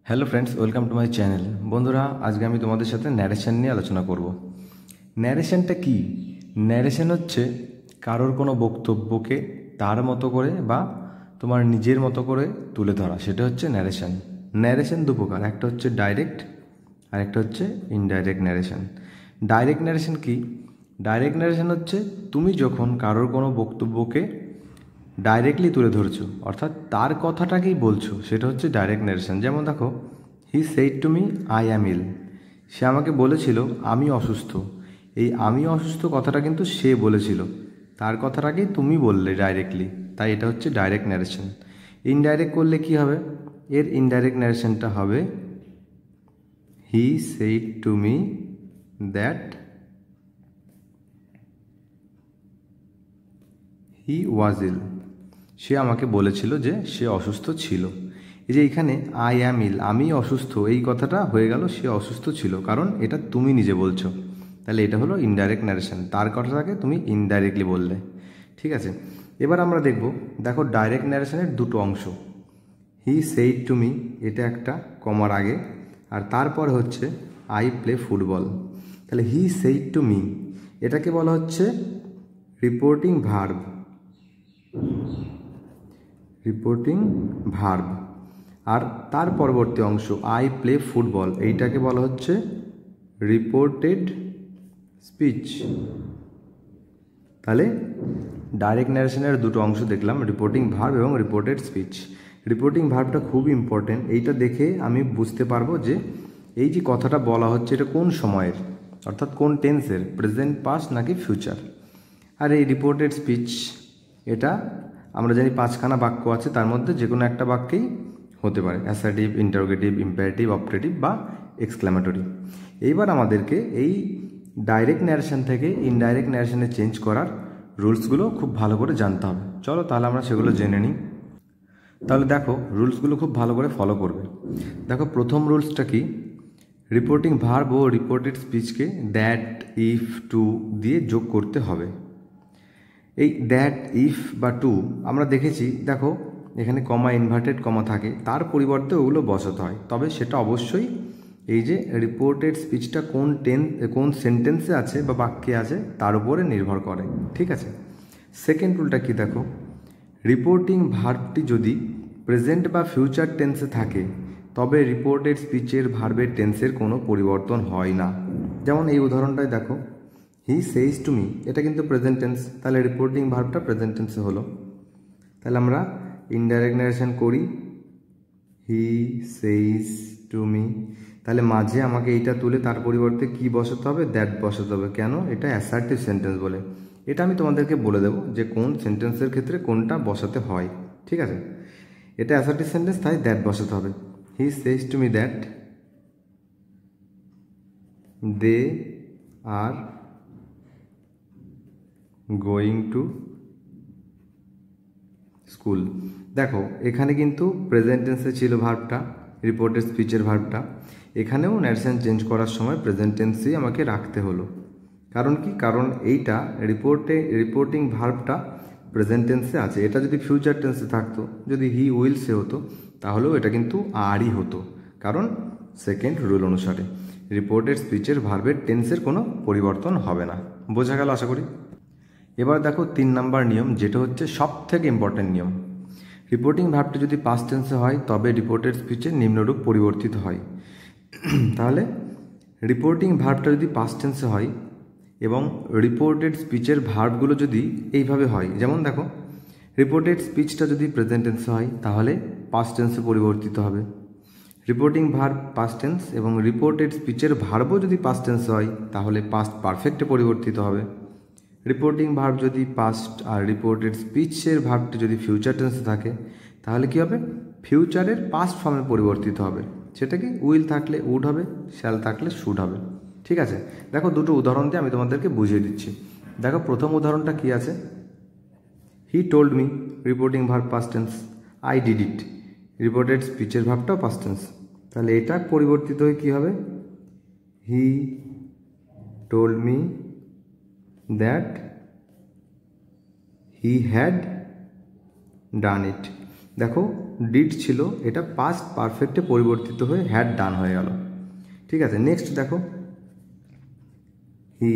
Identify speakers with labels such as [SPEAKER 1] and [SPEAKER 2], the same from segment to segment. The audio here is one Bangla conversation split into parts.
[SPEAKER 1] Hello friends, welcome to my channel. বন্ধুরা, আজকে আমি তোমাদের সাথে ন্যারেশন নিয়ে আলোচনা করব। ন্যারেশনটা কি? ন্যারেশন হচ্ছে কারোর কোনো বক্তব্যকে তার মতো করে বা তোমার নিজের মতো করে তুলে ধরা, সেটা হচ্ছে ন্যারেশন। ন্যারেশন দু প্রকার, একটা হচ্ছে ডাইরেক্ট আর একটা হচ্ছে ইনডাইরেক্ট ন্যারেশন। ডাইরেক্ট ন্যারেশন কি? ডাইরেক্ট ন্যারেশন হচ্ছে তুমি যখন কারোর কোনো বক্তব্যকে ডাইরেক্টলি তুলে ধরছো, অর্থাৎ তার কথাটাকেই বলছো, সেটা হচ্ছে ডাইরেক্ট ন্যারেশন। যেমন দেখো, he said to me I am ill. সে আমাকে বলেছিল আমি অসুস্থ। এই আমি অসুস্থ কথাটা কিন্তু সে বলেছিল, তার কথাটাকেই তুমি বললে ডাইরেক্টলি, তাই এটা হচ্ছে ডাইরেক্ট ন্যারেশন। ইনডাইরেক্ট করলে কি হবে? এর ইনডাইরেক্ট ন্যারেশনটা হবে he said to me that he was ill. সে আমাকে বলেছিল যে সে অসুস্থ ছিল। এই যে এখানে আই অ্যাম ইল, আমি অসুস্থ, এই কথাটা হয়ে গেল সে অসুস্থ ছিল, কারণ এটা তুমি নিজে বলছো। তাহলে এটা হলো ইনডাইরেক্ট ন্যারেশন, তার কথাটাকে তুমি ইনডাইরেক্টলি বললে। ঠিক আছে, এবার আমরা দেখো ডাইরেক্ট ন্যারেশনের দুটো অংশ। হি সেইড টু মি, এটা একটা কমার আগে, আর তারপর হচ্ছে আই প্লে ফুটবল। তাহলে হি সেইড টু মি, এটাকে বলা হচ্ছে রিপোর্টিং ভার্ব। Reporting verb. আর তার পরবর্তী অংশ আই প্লে ফুটবল, এইটাকে বলা হচ্ছে রিপোর্টেড স্পিচ। তাহলে ডাইরেক্ট ন্যারেশনের দুটো অংশ দেখলাম, রিপোর্টিং ভার্ব এবং রিপোর্টেড স্পিচ। রিপোর্টিং ভার্বটা খুব ইম্পর্টেন্ট, এইটা দেখে আমি বুঝতে পারবো যে এই যে কথাটা বলা হচ্ছে এটা কোন সময়ের, অর্থাৎ কোন টেন্সের, প্রেজেন্ট, পাস্ট নাকি ফিউচার। আর এই রিপোর্টেড স্পিচ, এটা আমরা জানি পাঁচখানা বাক্য আছে, তার মধ্যে যে কোনো একটা বাক্যেই হতে পারে, অ্যাসার্টিভ, ইন্টারোগেটিভ, ইম্পারেটিভ, অপটেটিভ বা এক্সক্লামেটরি। এইবার আমাদেরকে এই ডাইরেক্ট ন্যারেশন থেকে ইনডাইরেক্ট ন্যারেশনে চেঞ্জ করার রুলসগুলো খুব ভালো করে জানতে হবে। চলো তাহলে আমরা সেগুলো জেনে নিই। তাহলে দেখো, রুলসগুলো খুব ভালো করে ফলো করবে। দেখো, প্রথম রুলসটা কি? রিপোর্টিং ভার্ব ও রিপোর্টেড স্পিচকে দ্যাট, ইফ, টু দিয়ে যোগ করতে হবে। এই দ্যাট, ইফ বা টু আমরা দেখেছি, দেখো এখানে কমা, ইনভার্টেড কমা থাকে, তার পরিবর্তে ওগুলো বসাতে হয়, তবে সেটা অবশ্যই এই যে রিপোর্টেড স্পিচটা কোন সেন্টেন্সে আছে বা বাক্যে আছে তার উপরে নির্ভর করে। ঠিক আছে, সেকেন্ড রুলটা কি? দেখো, রিপোর্টিং ভার্বটি যদি প্রেজেন্ট বা ফিউচার টেন্সে থাকে তবে রিপোর্টেড স্পিচের ভার্বের টেন্সের কোনো পরিবর্তন হয় না। যেমন এই উদাহরণটায় দেখো, হি সেইজ টু মি, এটা কিন্তু প্রেজেন্ট টেন্স, তাহলে রিপোর্টিং ভার্বটা প্রেজেন্ট টেন্সে হলো। তাহলে আমরা ইনডাইরেক্ট ন্যারেশন করি, হি সেইজ টু মি, তাহলে মাঝে আমাকে এইটা তুলে তার পরিবর্তে কি বসাতে হবে? দ্যাট বসাতে হবে। কেন? এটা অ্যাসার্টিভ সেন্টেন্স বলে। এটা আমি তোমাদেরকে বলে দেবো যে কোন সেন্টেন্সের ক্ষেত্রে কোনটা বসাতে হয়। ঠিক আছে, এটা অ্যাসার্টিভ সেন্টেন্স, তাই দ্যাট বসাতে হবে। He says to me that they are going to school. দেখো এখানে কিন্তু প্রেজেন্ট টেন্সে ছিল ভার্বটা, রিপোর্টেড স্পিচের ভার্বটা। এখানেও ন্যারেশন চেঞ্জ করার সময় প্রেজেন্ট টেন্সেই আমাকে রাখতে হলো। কারণ কি? কারণ এইটা রিপোর্টিং ভার্বটা প্রেজেন্ট টেন্সে আছে। এটা যদি ফিউচার টেন্সে থাকতো, যদি হি উইলসে হতো, তাহলেও এটা কিন্তু আরই হতো, কারণ সেকেন্ড রুল অনুসারে রিপোর্টেড স্পিচের ভার্বের টেন্সের কোনো পরিবর্তন হবে না। বোঝা গেল আশা করি। এবার দেখো 3 নাম্বার নিয়ম, যেটা হচ্ছে সব থেকে ইম্পর্টেন্ট নিয়ম। রিপোর্টিং ভার্বটি যদি পাস্ট টেন্সে হয় তবে রিপোর্টেড স্পিচে নিম্নরূপ পরিবর্তিত হয়। তাহলে রিপোর্টিং ভার্বটা যদি পাস্ট টেন্সে হয় এবং রিপোর্টেড স্পিচের ভার্বগুলো যদি এইভাবে হয়, যেমন দেখো রিপোর্টেড স্পিচটা যদি প্রেজেন্ট টেন্সে হয় তাহলে পাস্ট টেন্সে পরিবর্তিত হবে। রিপোর্টিং ভার্ব পাস্ট টেন্স এবং রিপোর্টেড স্পিচের ভার্বও যদি পাস্ট টেন্সে হয় তাহলে পাস্ট পারফেক্টে পরিবর্তিত হবে। রিপোর্টিং ভার্ব যদি পাস্ট আর রিপোর্টেড স্পিচের ভার্বটি যদি ফিউচার টেন্সে থাকে তাহলে কি হবে? ফিউচারের পাস্ট ফর্মে পরিবর্তিত হবে। সেটা কি? উইল থাকলে উড হবে, শ্যাল থাকলে শুড হবে। ঠিক আছে, দেখো দুটো উদাহরণ দিয়ে আমি তোমাদেরকে বুঝিয়ে দিচ্ছি। দেখো প্রথম উদাহরণটা কি আছে? He told me, reporting verb past tense. I did it, reported স্পিচের ভার্বটাও পাস্ট টেন্স। তাহলে এটা পরিবর্তিত হয়ে কী হবে? He told me that he had done it. দেখো ডিড ছিল এটা পাস্ট পারফেক্টে পরিবর্তিত হয়ে হ্যাড ডান হয়ে গেল। ঠিক আছে, নেক্সট দেখো, he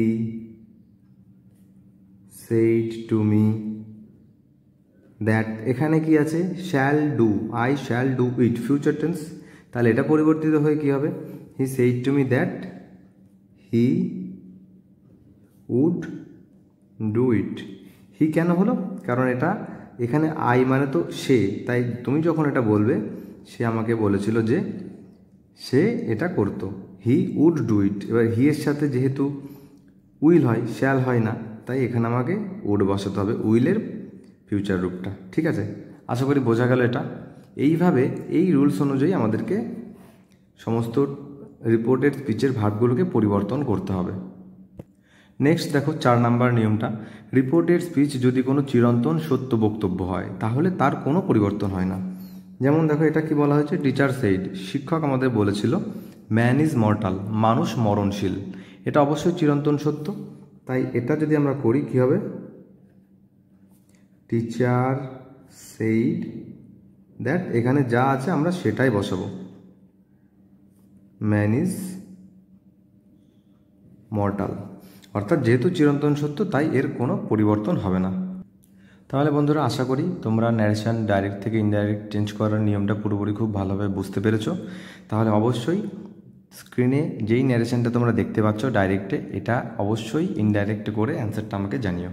[SPEAKER 1] said to me that, এখানে কি আছে shall do, I shall do it future tense, তাহলে এটা পরিবর্তিত হয়ে কি হবে, he said to me that he would do it. He কেন হলো, কারণ এটা এখানে আই মানে তো সে, তাই তুমি যখন এটা বলবে সে আমাকে বলেছিল যে সে এটা করতো, হি উড ডু ইট। এবার হি এর সাথে যেহেতু উইল হয়, শ্যাল হয় না, তাই এখানে আমাকে উড বসাতে হবে, উইলের ফিউচার রূপটা। ঠিক আছে, আশা করি বোঝা গেল এটা। এইভাবে এই রুলস অনুযায়ী আমাদেরকে সমস্ত রিপোর্টেড স্পিচের ভার্বগুলোকে পরিবর্তন করতে হবে। নেক্সট দেখো 4 নাম্বার নিয়মটা, রিপোর্টেড স্পিচ যদি কোনো চিরন্তন সত্য বক্তব্য হয় তাহলে তার কোনো পরিবর্তন হয় না। যেমন দেখো এটা কি বলা হয়েছে, টিচার সেইড, শিক্ষক আমাদের বলেছিল ম্যান ইজ মর্টাল, মানুষ মরণশীল। এটা অবশ্যই চিরন্তন সত্য, তাই এটা যদি আমরা করি কি হবে, টিচার সেইড দ্যাট, এখানে যা আছে আমরা সেটাই বসাবো, ম্যান ইজ মর্টাল, অর্থাৎ যেহেতু চিরন্তন সত্য তাই এর কোনো পরিবর্তন হবে না। তাহলে বন্ধুরা আশা করি তোমরা ন্যারেশন ডাইরেক্ট থেকে ইনডাইরেক্ট চেঞ্জ করার নিয়মটা পুরোপুরি খুব ভালোভাবে বুঝতে পেরেছো। তাহলে অবশ্যই স্ক্রিনে যেই ন্যারেশনটা তোমরা দেখতে পাচ্ছ ডাইরেক্টে, এটা অবশ্যই ইনডাইরেক্ট করে অ্যান্সারটা আমাকে জানিও।